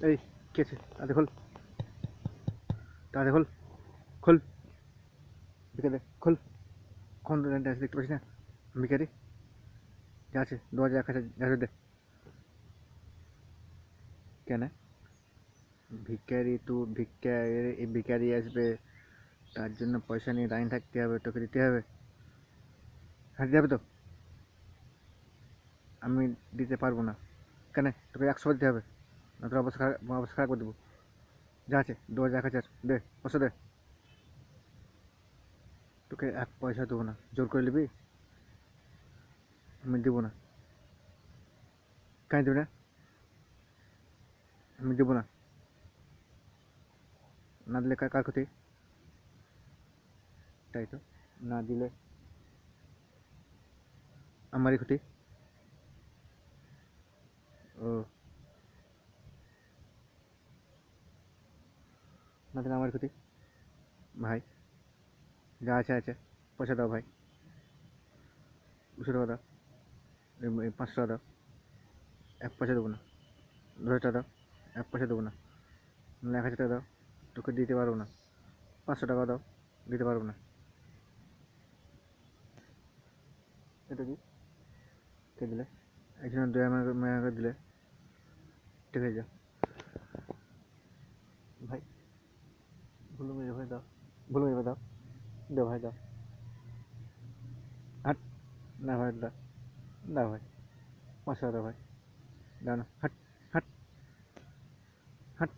এই কি আছে? তাড়াতাড়ি খোল, তাড়াতাড়ি খোল, খোল, ভিকে দে, খোল। কোন লাইনটা আছে দেখতে পাচ্ছি না? ভিখারি যা আছে 2000 1,000 যা আছে দে। কেন ভিখারি? তুই ভিখারি আসবে, তার জন্য পয়সা নিয়ে লাইন থাকতে হবে, তোকে দিতে হবে। হ্যাঁ দিতে হবে তো, আমি দিতে পারবো না। কেন? তোকে 100 দিতে হবে, না তোর অবস্থা খারাপ করে দেবো। যা আছে 2000 1,000 দে, পয়সা দে। তোকে এক পয়সা দেবো না, জোর করে নিবি? আমি দেবো না। কেন দেবো না? আমি দেবো না। না দিলে কার ক্ষতি? তাই তো, না দিলে আমারই ক্ষতি। ও, না দিলে আমার ক্ষতি। ভাই যা আছে আছে, পয়সা দাও ভাই। 200 টাকা দাও, 500 টাকা দাও। এক পয়সা দেবো না। 200 টাকা দাও, এক পয়সা দেবো না। নাহলে 1,000 টাকা দাও, তোকে দিতে পারবো না। 500 টাকা দাও, দিতে পারবো না। এটা কি? কে দিলে? একজন 2 মাস দিলে, ঠিক হয়ে যা ভাই। ভুলো মেরে ভাই দাও, ভুলো মেরে দাও, দাও ভাই দাও। হাট, না ভাই দাও, দাও ভাই। 500 দাও ভাই, দাও না, হাট, হাট, হাট।